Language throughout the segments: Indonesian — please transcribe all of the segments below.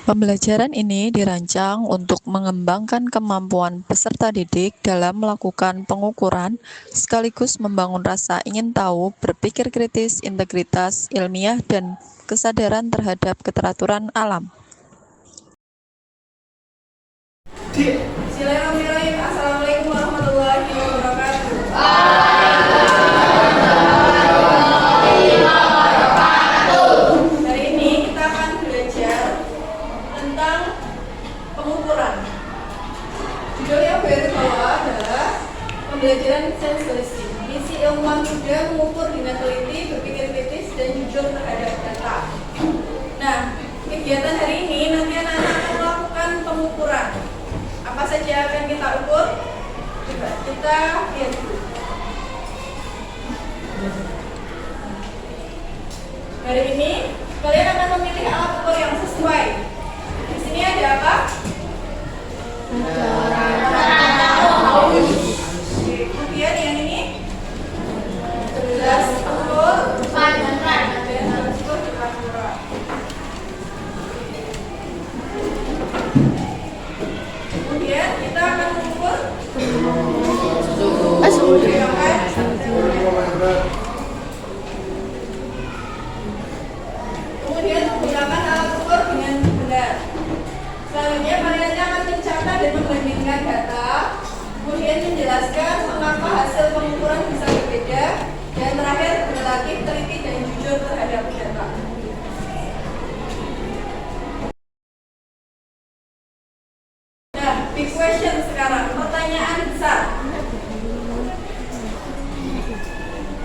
Pembelajaran ini dirancang untuk mengembangkan kemampuan peserta didik dalam melakukan pengukuran, sekaligus membangun rasa ingin tahu, berpikir kritis, integritas ilmiah, dan kesadaran terhadap keteraturan alam. Bismillahirrahmanirrahim. Assalamualaikum warahmatullahi wabarakatuh. Hari ini kita akan belajar tentang pengukuran. Judul yang bawah adalah pembelajaran sensoristik. Misi ilmuwan muda mengukur dengan teliti, berpikir kritis, dan jujur terhadap data. Nah, kegiatan hari ini nanti anak-anak akan melakukan pengukuran. Apa saja akan kita ukur? Coba kita lihat dulu. Hari ini kalian akan memilih alat ukur yang sesuai. Di sini ada apa? Kemudian yang ini gelas ukur dan gelas ukur kura-kura. Kemudian kita akan mengukur kemudian menggunakan alat ukur dengan benar. Selanjutnya kalian akan mencatat dan membandingkan data, kemudian menjelaskan mengapa hasil pengukuran bisa berbeda, dan terakhir berlatih teliti dan jujur terhadap data. Nah, big question sekarang, pertanyaan besar.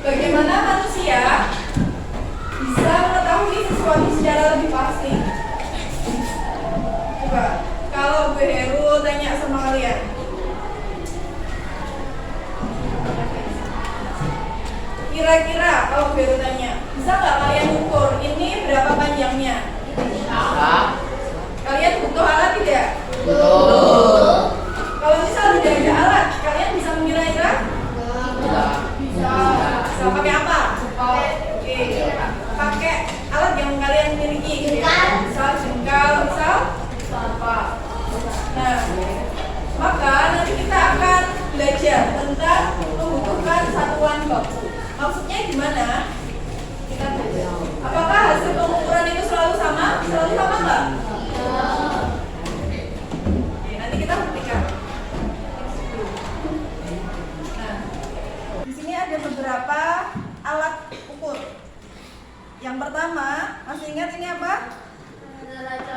Bagaimana manusia bisa mengetahui sesuatu secara lebih pasti? Coba, kalau Bu Heru tanya sama kalian, kira-kira kalau Bu Heru tanya, bisa nggak kalian ukur ini berapa panjangnya? Kalian butuh alat tidak? Kalau misal tidak ada alat, kalian bisa mengira-kira? Bisa. Bisa pakai apa? Oke. Pakai alat yang kalian miliki. Misal jengkal, misal apa? Nah, maka nanti kita akan belajar tentang membutuhkan satuan baku. Maksudnya gimana? Kita belajar. Apakah hasil pengukuran itu selalu sama? Selalu sama nggak? Oke, nanti kita buktikan. Nah, di sini ada beberapa alat ukur. Yang pertama, masih ingat ini apa? Neraca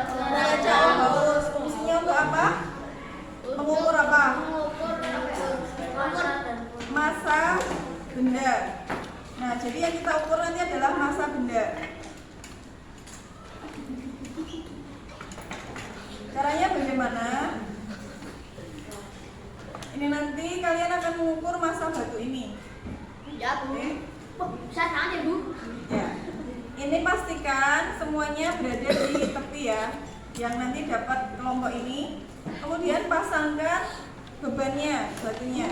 Gauss. Fungsinya untuk apa? Mengukur apa? Massa benda. Nah, jadi yang kita ukur nanti adalah massa benda. Caranya bagaimana? Ini nanti kalian akan mengukur massa batu ini. Saya tanya Bu. Ya. Ini pastikan semuanya berada di tepi ya, yang nanti dapat kelompok ini. Kemudian pasangkan bebannya, batunya.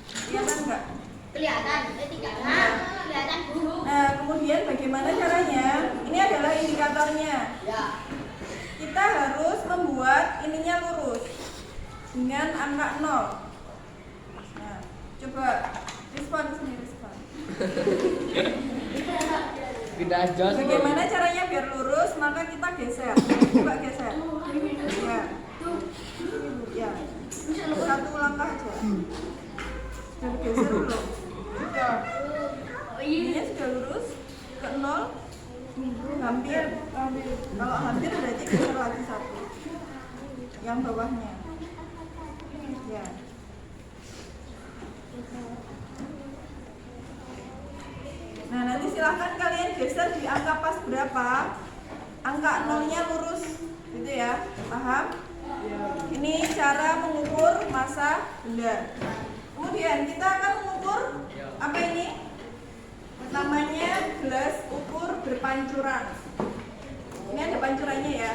Kelihatan nggak? Kelihatan, kelihatan Bu. Nah, kemudian bagaimana caranya? Ini adalah indikatornya. Ya. Kita harus membuat ininya lurus dengan angka 0. Nah, coba respon sini, respon. Bagaimana caranya biar lurus? Maka kita geser. Coba geser. Ya. Ya. Satu langkah aja. Sudah geser belum? Sudah. Ini sudah lurus ke 0. Hampir. Kalau hampir berarti geser lagi satu. Yang bawahnya. Ya. Nah, nanti silahkan kalian geser di angka pas berapa. Angka 0-nya lurus, gitu ya. Paham? Ini cara mengukur massa benda. Kemudian kita akan mengukur apa ini? Namanya gelas ukur berpancuran. Ini ada pancurannya ya.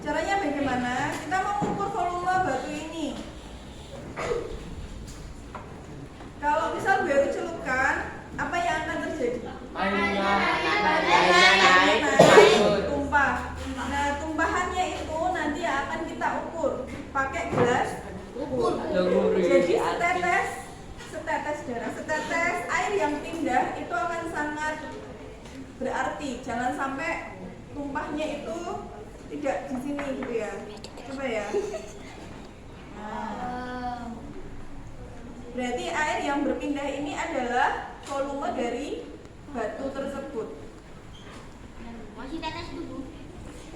Caranya bagaimana? Kita mengukur volume batu ini. Kalau misal baru celupkan, apa yang akan terjadi? Airnya naik, tumpah. Nah, tumpahan yang pindah itu akan sangat berarti. Jangan sampai tumpahnya itu tidak di sini gitu ya. Coba ya. Nah, berarti air yang berpindah ini adalah volume dari batu tersebut. Masih tetes dulu.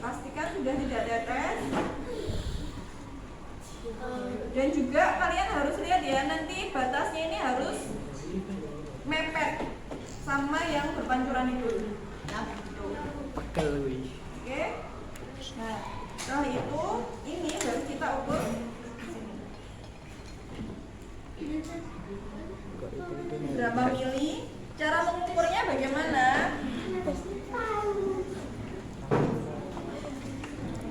Pastikan sudah tidak tetes. Dan juga kalian harus lihat ya, nanti batasnya ini harus mepet sama yang berpancuran itu. Pekel. Oke. Nah, setelah itu ini baru kita ukur berapa mili. Cara mengukurnya bagaimana?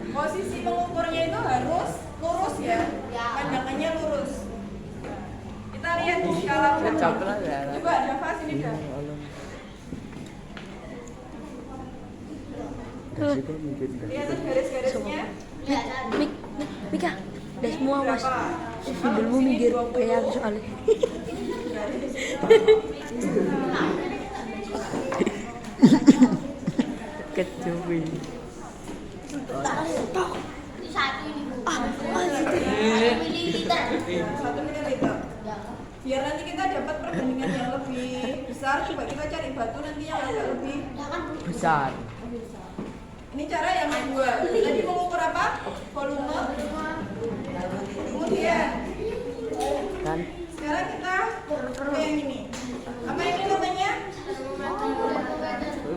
Posisi mengukurnya itu harus lurus ya, pandangannya lurus. Kita lihat di skala berapa. Coba Dava sini dah. Lihat garis-garisnya. Mika, udah semua mas. Videomu minggir kayak aku soalnya. Kecuali. Ini satu ini bu. 1 mililiter. 1 mililiter. Biar nanti kita dapat perbandingan yang lebih besar, coba kita cari batu nanti yang agak lebih Besar. Ini cara yang kedua. Tadi mengukur apa? Volume. Kemudian Kan sekarang kita pakai yang ini. Apa ini namanya?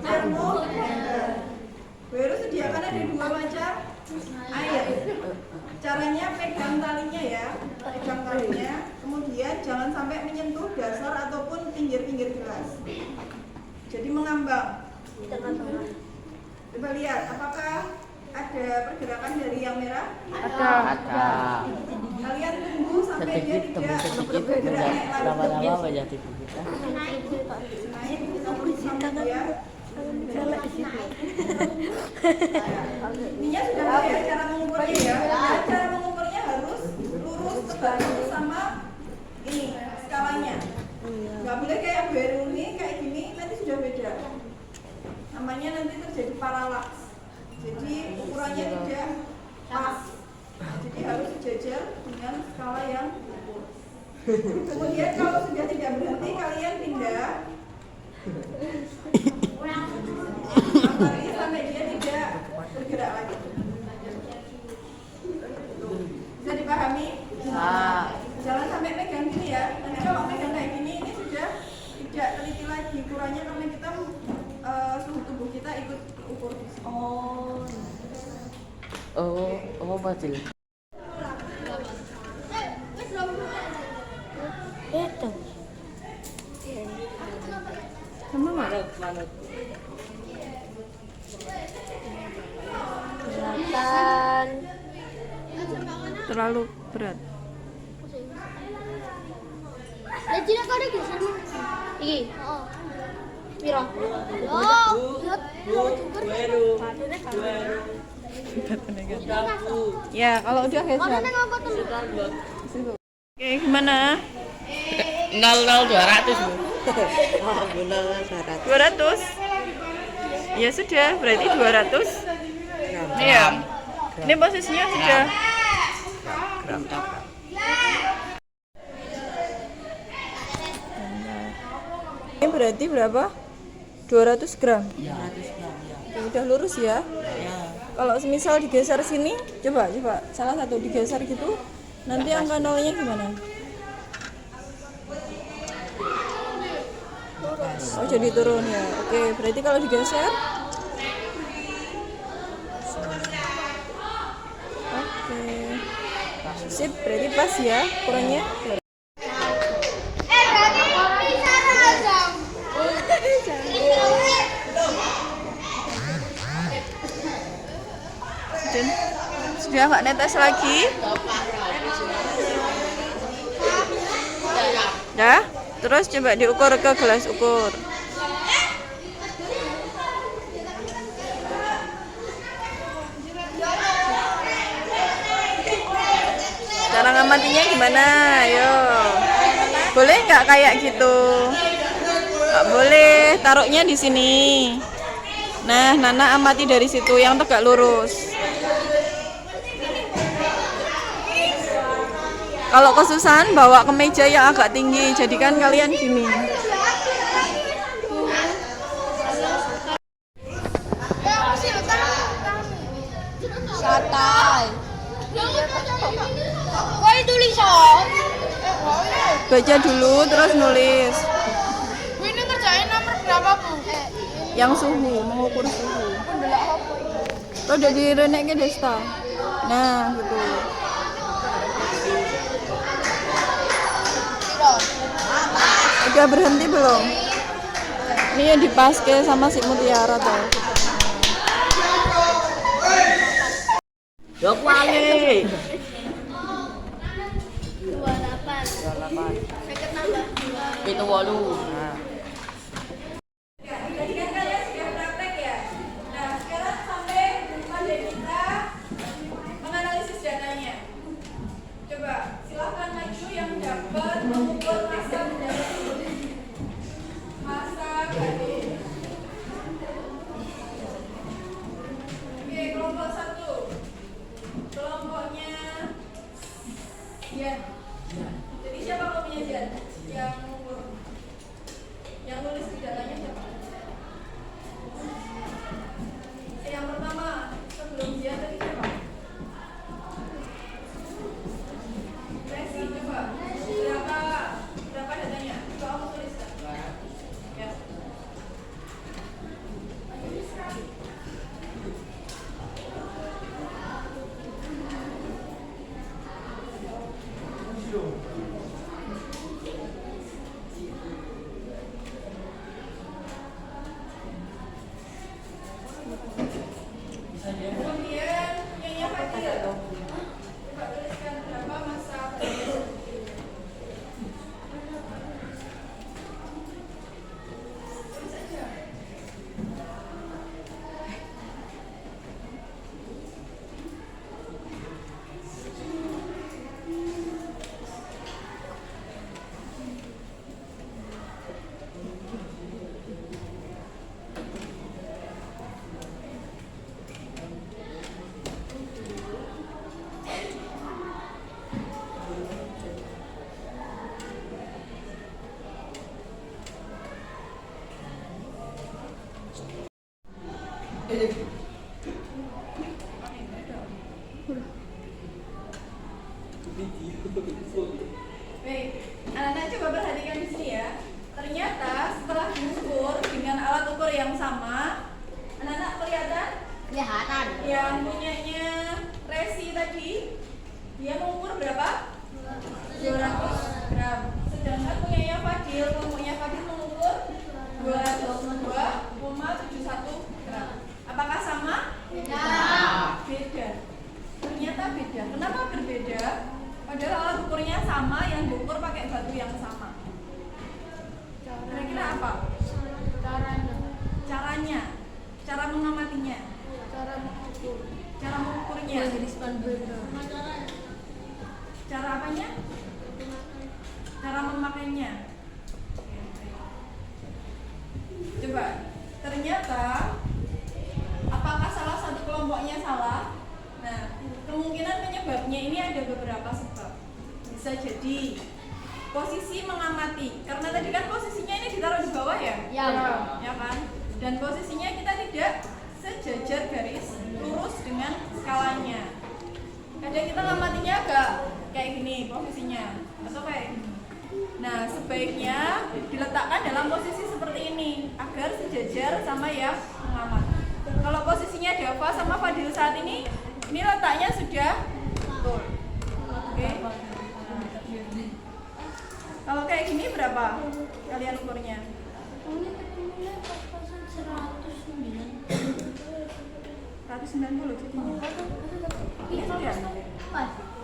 Termometer. Baru sediakan ada 2 macam air. Caranya pegang talinya ya, pegang talinya. Kemudian jangan sampai menyentuh dasar ataupun pinggir-pinggir gelas. Jadi mengambang. Coba lihat, apakah ada pergerakan dari yang merah? ada. Kalian tunggu sampai dia Sedikit demi tidak sedikit bergerak naik lagi. lama-lama menjadi kita. Naik, kita tunggu sampai dia. Ininya sudah tahu ya cara mengukurnya ya. Nah, cara mengukurnya harus lurus terbalik sama ini skalanya. Nggak boleh kayak baru ini kayak gini, nanti sudah beda. Namanya nanti terjadi paralaks. Jadi ukurannya tidak pas. Jadi harus sejajar dengan skala yang ukur. Kemudian kalau sudah tidak berhenti, kalian pindah. Mari sampai dia tidak bergerak lagi. Bisa dipahami? Jangan sampai pegang gini ya. Nanti kalau pegang kayak gini, ini sudah tidak teliti lagi ukurannya karena kita suhu tubuh kita ikut ukur. Oh, Batil. Itu. Manut. Kelihatan. Terlalu berat. Jadi nak ada geser nih. Iki. Oh. Piro? Oh. Ya, kalau udah Mana geser. nang apa tuh? Oke, gimana? 200 Bu. 200? Ya sudah, berarti 200. Iya. Ini posisinya sudah. Ini berarti berapa? 200 gram. Ya. Oke, udah lurus ya. Kalau semisal digeser sini, coba salah satu digeser gitu, nanti angka nolnya gimana? Oh, jadi turun ya. Oke, berarti kalau digeser, oke, sip, berarti pas ya ukurannya. Dan sudah nggak netes lagi. Dah, terus coba diukur ke gelas ukur. Cara ngamatinya gimana? Ayo, boleh nggak kayak gitu? Nggak boleh, taruhnya di sini. Nah, Nana amati dari situ yang tegak lurus. Kalau kesusahan bawa ke meja yang agak tinggi, jadikan kalian gini. Santai. Kok tulis oh? Baca dulu terus nulis. Ini ngerjain nomor berapa, Bu? Yang suhu, mengukur suhu. Lo udah direnek ke Desta. Nah, gitu. Udah berhenti belum? Ini yang dipaske sama si Mutiara tuh. Dok wangi. 28. 28. Seket nambah 2. Itu 8. Nah. Tadi kan kalian sudah praktek ya. Nah, sekarang sampai pada kita menganalisis datanya. Coba silakan maju yang dapat mengukur massa benda. Massa benda. Oke, kelompok 1. Kelompoknya Jan. Jadi siapa kelompoknya Jan? Yang mengukur. Yang nulis di datanya siapa? Yang pertama sebelum Jan tadi siapa? Resi, coba berapa datanya? Coba kamu tuliskan. Ya. Kemudian yang Fadil. Coba tuliskan berapa massa benda. Tulis aja. Baik, anak-anak coba perhatikan di sini ya. Ternyata setelah diukur dengan alat ukur yang sama, anak-anak kelihatan Kelihatan. yang punyanya Resi tadi, dia mengukur berapa? 200 gram. Sedangkan punyanya Fadil, kelompoknya Fadil mengukur 202,71 gram. Apakah sama? Beda. Ternyata beda. Kenapa berbeda? Padahal alat ukurnya sama, yang diukur pakai batu yang sama. Kira-kira apa? Caranya, cara mengamatinya, cara mengukurnya, cara apanya? Cara memakainya. Coba, ternyata apakah salah satu kelompoknya salah? Nah, kemungkinan penyebabnya ini ada beberapa sebab. Bisa jadi posisi mengamati, karena tadi kan posisinya ini ditaruh di bawah ya? Ya kan? Dan posisinya kita tidak sejajar garis lurus dengan skalanya. Kadang kita ngamatinya agak kayak gini posisinya, atau kayak gini. Nah, sebaiknya diletakkan dalam posisi seperti ini agar sejajar sama yang mengamat. Kalau posisinya Dava sama Fadil saat ini letaknya sudah betul. Oke. Kalau kayak gini berapa kalian ukurnya? 190 jadinya. Ini sudah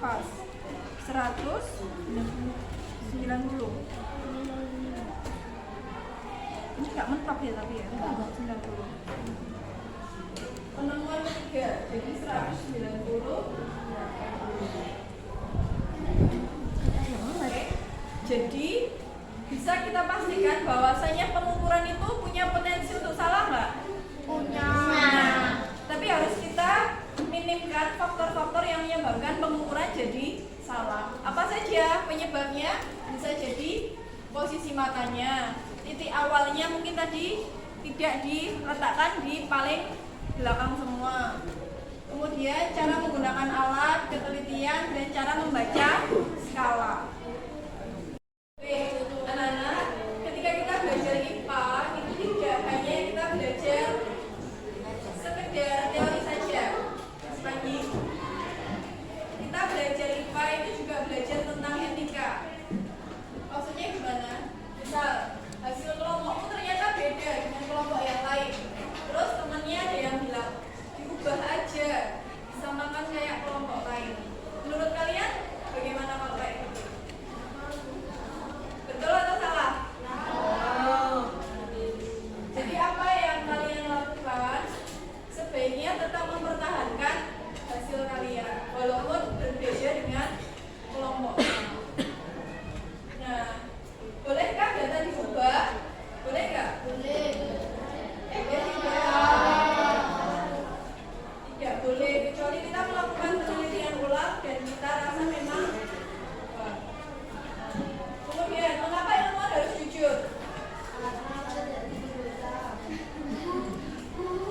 pas. 190. Ini nggak mentok ya tapi ya, 190. Penemuan ketiga, jadi 190. Oke. Jadi bisa kita pastikan bahwasanya pengukuran itu punya potensi untuk salah nggak? Punya. Tapi harus kita minimkan faktor-faktor yang menyebabkan pengukuran jadi salah. Apa saja penyebabnya? Bisa jadi posisi matanya, titik awalnya mungkin tadi tidak diletakkan di paling belakang semua. Kemudian cara menggunakan alat, ketelitian, dan cara membaca skala. Oke, anak-anak, ketika kita belajar IPA, itu tidak hanya kita belajar sekedar teori saja, Mas Panji. Kita belajar IPA itu juga belajar tentang etika. Maksudnya gimana? Misal, hasil kelompokmu ternyata beda dengan kelompok yang lain. Terus temannya ada yang bilang, diubah aja, disamakan kayak kelompok lain. Menurut kalian, bagaimana kalau kayak gitu? Betul atau salah? Jadi apa yang kalian lakukan sebaiknya tetap mempertahankan hasil kalian walaupun berbeda dengan kelompok. Nah, bolehkah data diubah? Boleh nggak? Boleh. Tidak boleh kecuali kita melakukan penelitian ulang dan kita rasa memang kemudian, mengapa ilmuwan harus jujur?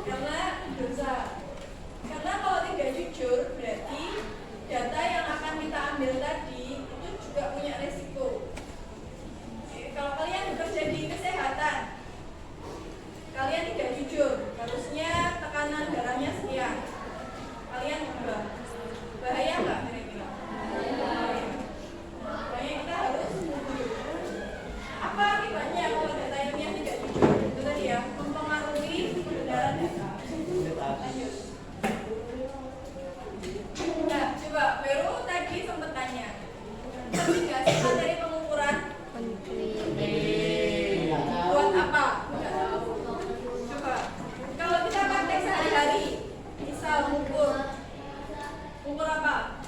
Karena dosa. Karena kalau tidak jujur, berarti data yang akan kita ambil tadi itu juga punya resiko. Kalau kalian bekerja di kesehatan, kalian tidak jujur, harusnya tekanan darahnya sekian. Kalian ubah. Bahaya nggak kira-kira? Makanya kita harus jujur. Apa akibatnya kalau data ilmiah tidak jujur? Itu tadi ya, mempengaruhi kebenaran data. Lanjut. Nah, coba Vero tadi sempat tanya, penting nggak sih materi pengukuran? Buat apa? Nggak tahu. Coba, kalau kita praktek sehari-hari, misal mengukur apa?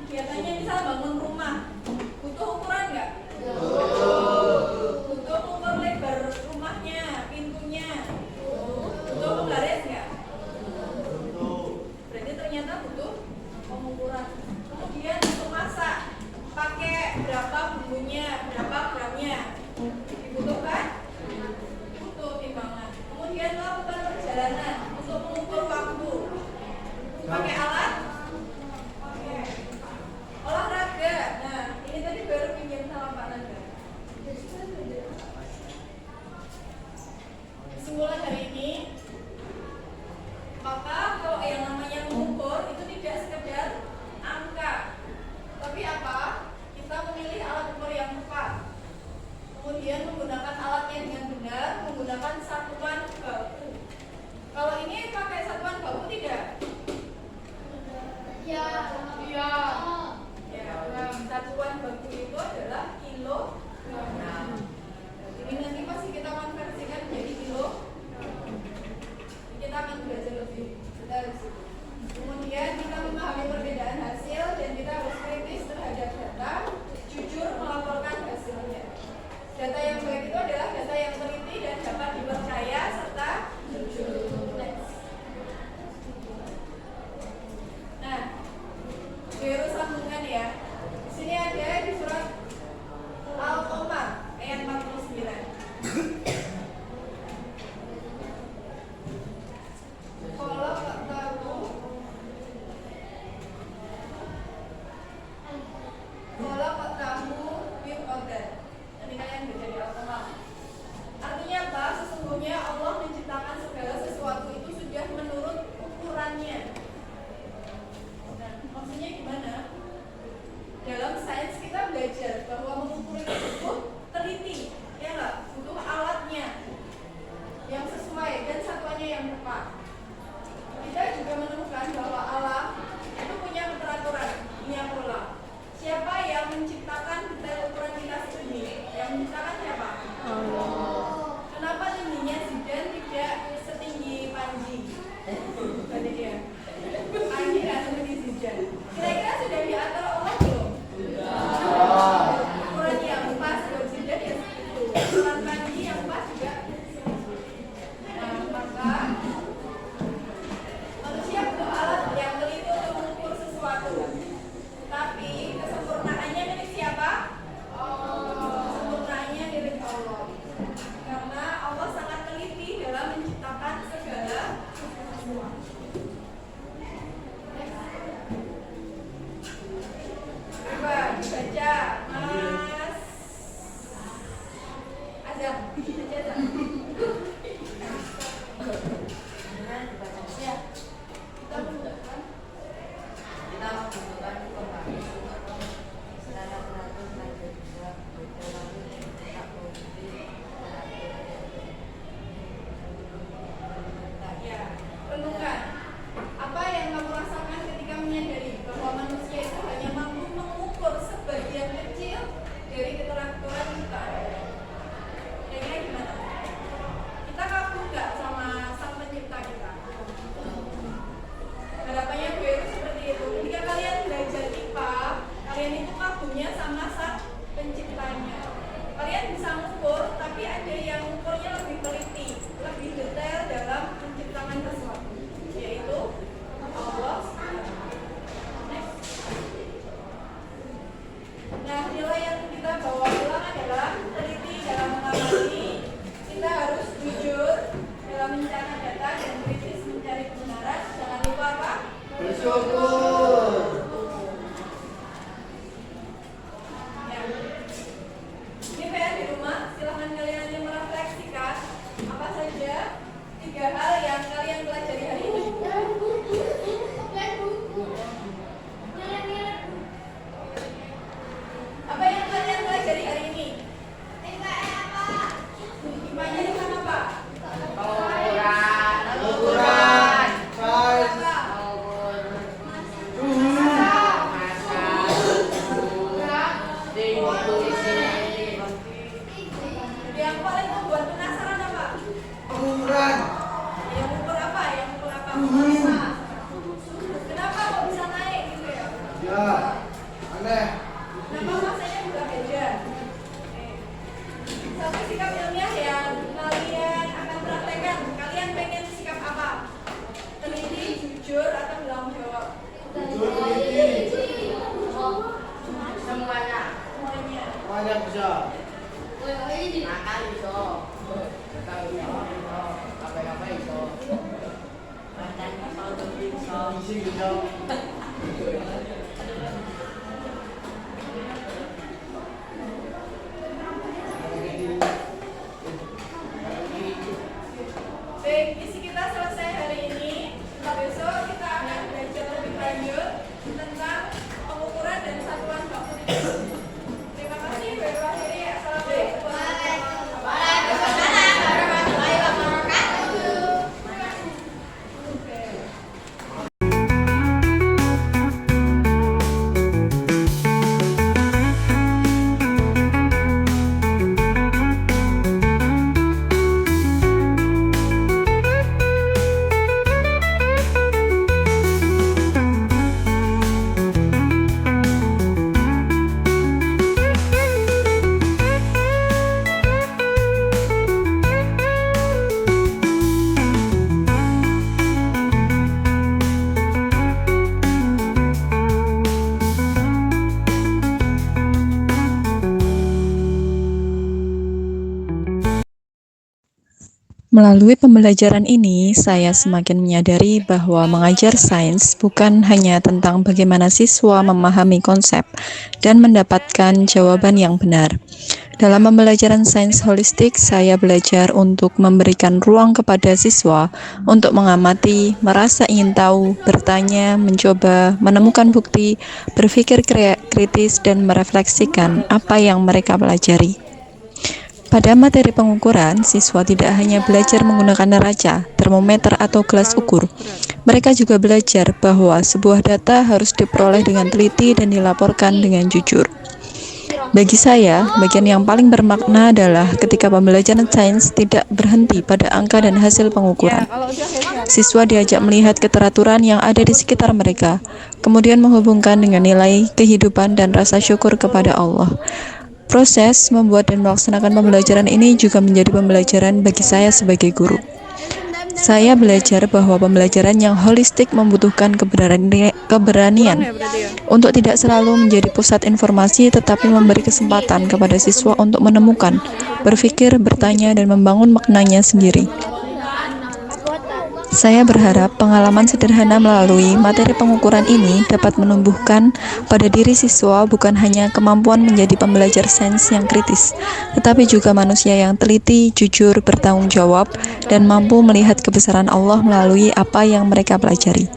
Biasanya misal bangun rumah, butuh ukuran nggak? Butuh ukur lebar rumahnya, pintunya, butuh penggaris nggak? Berarti ternyata butuh pengukuran. Kemudian untuk masak, pakai berapa bumbunya, berapa gramnya, dibutuhkan? Butuh timbangan. Kemudian melakukan perjalanan untuk mengukur waktu, pakai alat? Pakai. Olahraga, nah ini tadi baru pinjam sama Pak Naga. Kesimpulan hari ini, maka kalau yang namanya mengukur itu tidak sekedar angka, tapi apa? Kita memilih alat ukur yang tepat, kemudian menggunakan alatnya dengan benar, menggunakan satuan baku. Kalau ini pakai satuan baku tidak? Ya. Iya. Ya, satuan baku itu adalah kilogram. Ini nanti pasti kita konversikan menjadi kilo. Kita akan belajar lebih detail di situ. Kemudian kita memahami perbedaan hasil dan kita harus kritis terhadap data, jujur melaporkan hasilnya. Data yang baik itu adalah data yang teliti dan dapat dipercaya serta jujur. Next. Nah, Vero sambungan ya. Di sini ada di pelan kanji yang pas juga. Nah, maka manusia butuh alat yang teliti untuk mengukur sesuatu. Tapi kesempurnaannya milik siapa? Kesempurnaannya milik Allah. Karena Allah sangat teliti dalam menciptakan segala sesuatu. Coba dibaca, Mas Azam. Baca, Azam. Kita membutuhkan ya, renungkan. Apa yang kamu rasakan ketika menyadari bahwa manusia itu hanya mampu mengukur sebagian kecil dari keteraturan kita? Kira-kira gimana? Kita kagum nggak sama sang pencipta kita? Harapannya gue itu seperti itu. Ketika kalian belajar IPA, kalian itu kagumnya sama sang penciptanya. Kalian bisa mengukur, tapi ada yang ukurnya lebih teliti, lebih detail dalam menciptakan sesuatu, yaitu Allah. Next. Nah, nilai yang kita bawa pulang adalah teliti dalam mengamati, kita harus jujur dalam mencatat data dan kritis mencari kebenaran. Jangan lupa apa? Bersyukur. Ya. Ini PR di rumah, silahkan kalian nanti merefleksikan apa saja 3 hal yang kalian pelajari hari ini. Apa yang kalian pelajari hari ini? IPA-nya tentang apa? Ukuran. Size. Apa? Yang paling membuat penasaran apa? Ukuran. Yang ukur apa? Yang ukur apa? Kenapa kok bisa naik gitu ya? Ya. Aneh. Kenapa masanya juga beda? Satu sikap ilmiah yang kalian akan praktekkan. Kalian pengen sikap apa? Teliti, jujur, atau bertanggung jawab? Jujur, teliti. Semuanya. Semuanya bisa. Isi bisa. Baik, isi kita selesai hari ini. Besok kita akan belajar lebih lanjut tentang pengukuran dan satuan baku. Terima kasih. Baru akhiri. Assalamualaikum warahmatullahi wabarakatuh. Melalui pembelajaran ini, saya semakin menyadari bahwa mengajar sains bukan hanya tentang bagaimana siswa memahami konsep dan mendapatkan jawaban yang benar. Dalam pembelajaran sains holistik, saya belajar untuk memberikan ruang kepada siswa untuk mengamati, merasa ingin tahu, bertanya, mencoba, menemukan bukti, berpikir kritis, dan merefleksikan apa yang mereka pelajari. Pada materi pengukuran, siswa tidak hanya belajar menggunakan neraca, termometer, atau gelas ukur. Mereka juga belajar bahwa sebuah data harus diperoleh dengan teliti dan dilaporkan dengan jujur. Bagi saya, bagian yang paling bermakna adalah ketika pembelajaran sains tidak berhenti pada angka dan hasil pengukuran. Siswa diajak melihat keteraturan yang ada di sekitar mereka, kemudian menghubungkan dengan nilai kehidupan dan rasa syukur kepada Allah. Proses membuat dan melaksanakan pembelajaran ini juga menjadi pembelajaran bagi saya sebagai guru. Saya belajar bahwa pembelajaran yang holistik membutuhkan keberanian untuk tidak selalu menjadi pusat informasi, tetapi memberi kesempatan kepada siswa untuk menemukan, berpikir, bertanya, dan membangun maknanya sendiri. Saya berharap pengalaman sederhana melalui materi pengukuran ini dapat menumbuhkan pada diri siswa bukan hanya kemampuan menjadi pembelajar sains yang kritis, tetapi juga manusia yang teliti, jujur, bertanggung jawab, dan mampu melihat kebesaran Allah melalui apa yang mereka pelajari.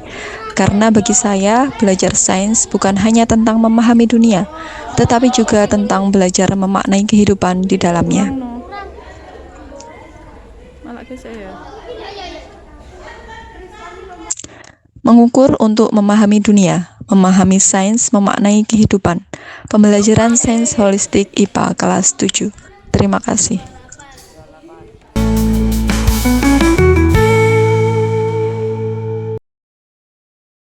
Karena bagi saya, belajar sains bukan hanya tentang memahami dunia, tetapi juga tentang belajar memaknai kehidupan di dalamnya. Mengukur untuk memahami dunia, memahami sains, memaknai kehidupan. Pembelajaran sains holistik IPA kelas 7. Terima kasih.